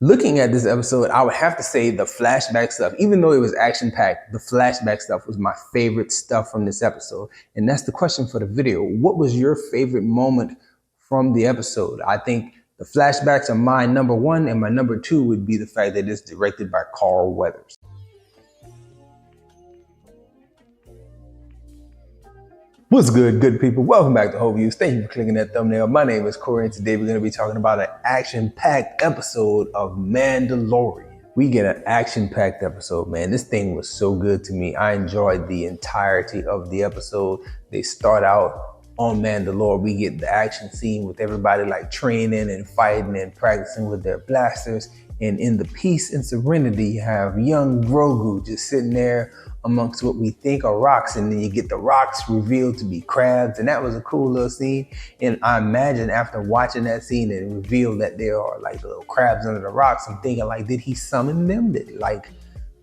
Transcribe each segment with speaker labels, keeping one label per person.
Speaker 1: Looking at this episode, I would have to say the flashback stuff, even though it was action packed, the flashback stuff was my favorite stuff from this episode. And that's the question for the video. What was your favorite moment from the episode? I think the flashbacks are my number one, and my number two would be the fact that it's directed by Carl Weathers. What's good, good people? Welcome back to Whole Views. Thank you for clicking that thumbnail. My name is Corey, and today we're going to be talking about an action-packed episode of Mandalorian. We get an action-packed episode, man. This thing was so good to me. I enjoyed the entirety of the episode. They start out on Mandalore. We get the action scene with everybody like training and fighting and practicing with their blasters. And in the peace and serenity, you have young Grogu just sitting there amongst what we think are rocks, and then you get the rocks revealed to be crabs, and that was a cool little scene. And I imagine after watching that scene and revealed that there are like little crabs under the rocks, I'm thinking like, did he summon them?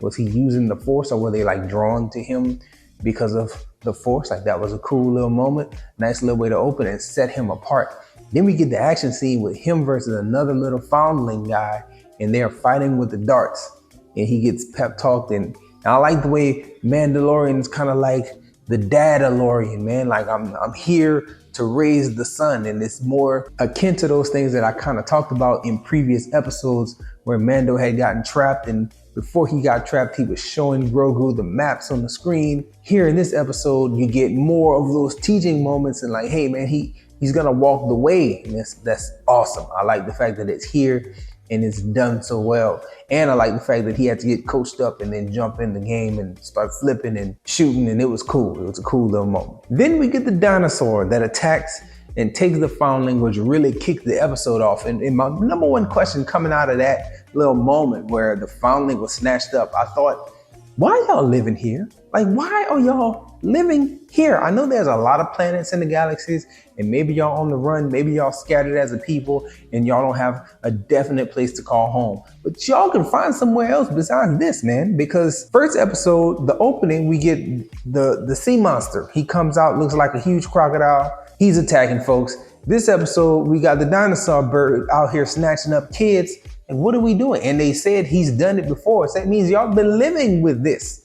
Speaker 1: Was he using the Force, or were they like drawn to him because of the Force? Like, that was a cool little moment, nice little way to open and set him apart. Then we get the action scene with him versus another little foundling guy, and they're fighting with the darts, and he gets pep talked. And I like the way Mandalorian is kind of like the Dadalorian, man. Like, I'm here to raise the son, and it's more akin to those things that I kind of talked about in previous episodes where Mando had gotten trapped, and before he got trapped, he was showing Grogu the maps on the screen. Here in this episode, you get more of those teaching moments and like, hey man, he's gonna walk the way, and that's awesome. I like the fact that it's here and it's done so well. And I like the fact that he had to get coached up and then jump in the game and start flipping and shooting, and it was cool. It was a cool little moment. Then we get the dinosaur that attacks and takes the foundling, which really kicked the episode off. And my number one question coming out of that little moment where the foundling was snatched up, I thought, why y'all living here? Like, why are y'all living here? I know there's a lot of planets in the galaxies, and maybe y'all on the run, maybe y'all scattered as a people, and y'all don't have a definite place to call home. But y'all can find somewhere else besides this, man, because first episode, the opening, we get the sea monster. He comes out, looks like a huge crocodile. He's attacking folks. This episode, we got the dinosaur bird out here snatching up kids. And what are we doing? And they said he's done it before. So that means y'all been living with this.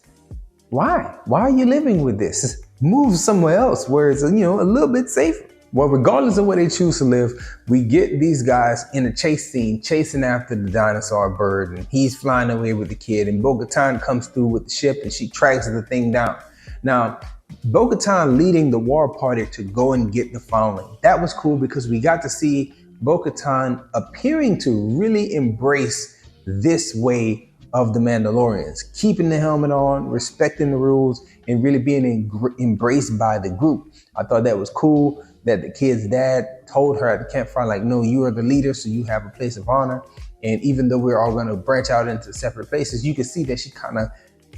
Speaker 1: Why? Why are you living with this? Move somewhere else where it's, a little bit safer. Well, regardless of where they choose to live, we get these guys in a chase scene chasing after the dinosaur bird, and he's flying away with the kid, and Bo-Katan comes through with the ship and she tracks the thing down. Now, Bo-Katan leading the war party to go and get the foundling. That was cool because we got to see Bo-Katan appearing to really embrace this way of the Mandalorians, keeping the helmet on, respecting the rules, and really being embraced by the group. I thought that was cool that the kid's dad told her at the campfire, like, no, you are the leader, so you have a place of honor. And even though we're all going to branch out into separate places, you can see that she kind of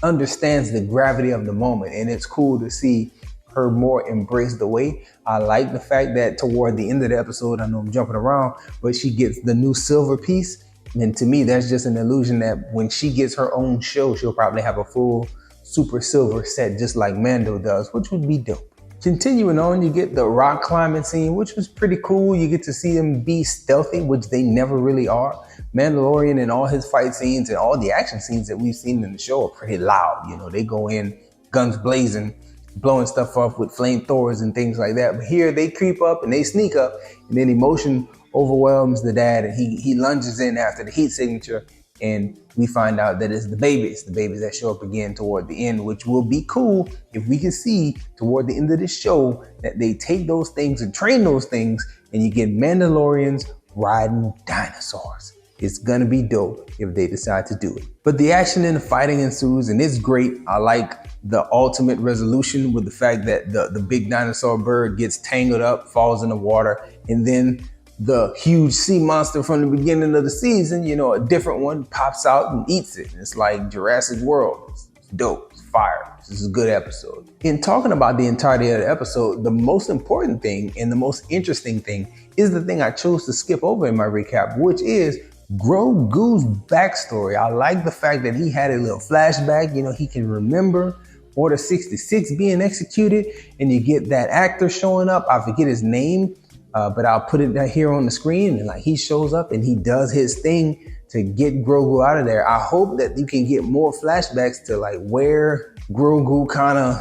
Speaker 1: understands the gravity of the moment, and it's cool to see her more embrace the way. I like the fact that toward the end of the episode, I know I'm jumping around, but she gets the new silver piece. And to me, that's just an illusion that when she gets her own show, she'll probably have a full super silver set just like Mando does, which would be dope. Continuing on, you get the rock climbing scene, which was pretty cool. You get to see them be stealthy, which they never really are. Mandalorian and all his fight scenes and all the action scenes that we've seen in the show are pretty loud. They go in guns blazing, blowing stuff up with flamethrowers and things like that. But here they creep up and they sneak up, and then emotion overwhelms the dad, and he lunges in after the heat signature, and we find out that it's the babies that show up again toward the end, which will be cool if we can see toward the end of this show that they take those things and train those things, and you get Mandalorians riding dinosaurs. It's gonna be dope if they decide to do it. But the action and the fighting ensues, and it's great. I like the ultimate resolution with the fact that the big dinosaur bird gets tangled up, falls in the water, and then the huge sea monster from the beginning of the season, a different one pops out and eats it. It's like Jurassic World. It's dope. It's fire. This is a good episode. In talking about the entirety of the episode, the most important thing and the most interesting thing is the thing I chose to skip over in my recap, which is Grogu's backstory. I like the fact that he had a little flashback. He can remember Order 66 being executed, and you get that actor showing up. I forget his name, but I'll put it here on the screen, and like he shows up and he does his thing to get Grogu out of there. I hope that you can get more flashbacks to like where Grogu kind of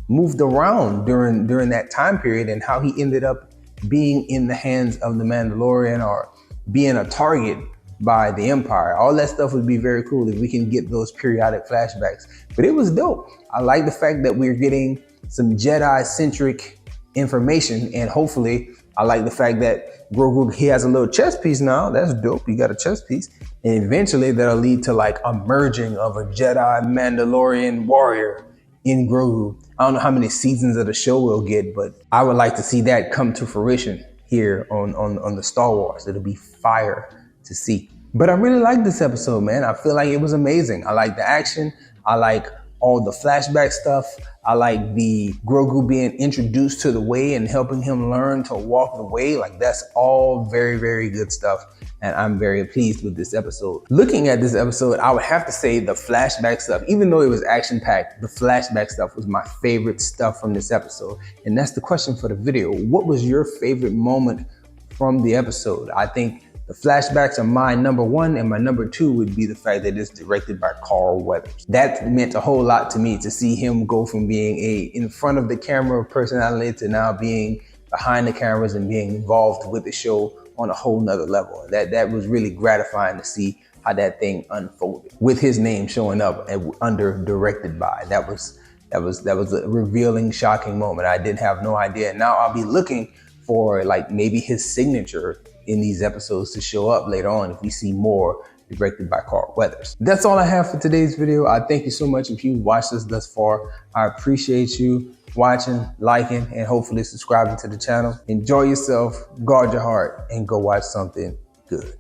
Speaker 1: moved around during that time period and how he ended up being in the hands of the Mandalorian or being a target by the Empire. All that stuff would be very cool if we can get those periodic flashbacks. But it was dope. I like the fact that we're getting some Jedi-centric information, and hopefully I like the fact that Grogu, he has a little chess piece now. That's dope. He got a chess piece. And eventually that'll lead to like a merging of a Jedi Mandalorian warrior in Grogu. I don't know how many seasons of the show we'll get, but I would like to see that come to fruition here on the Star Wars. It'll be fire to see. But I really like this episode, man. I feel like it was amazing. I like the action. I like all the flashback stuff. I like the Grogu being introduced to the way and helping him learn to walk the way. Like, that's all very, very good stuff. And I'm very pleased with this episode. Looking at this episode, I would have to say the flashback stuff, even though it was action-packed, the flashback stuff was my favorite stuff from this episode. And that's the question for the video. What was your favorite moment from the episode? I think the flashbacks are my number one, and my number two would be the fact that it's directed by Carl Weathers. That meant a whole lot to me, to see him go from being a in front of the camera personality to now being behind the cameras and being involved with the show on a whole nother level. That was really gratifying to see how that thing unfolded with his name showing up and under directed by. That was a revealing, shocking moment. I did have no idea. Now I'll be looking for like maybe his signature in these episodes to show up later on if we see more directed by Carl Weathers. That's all I have for today's video. I thank you so much if you watched this thus far. I appreciate you watching, liking, and hopefully subscribing to the channel. Enjoy yourself, guard your heart, and go watch something good.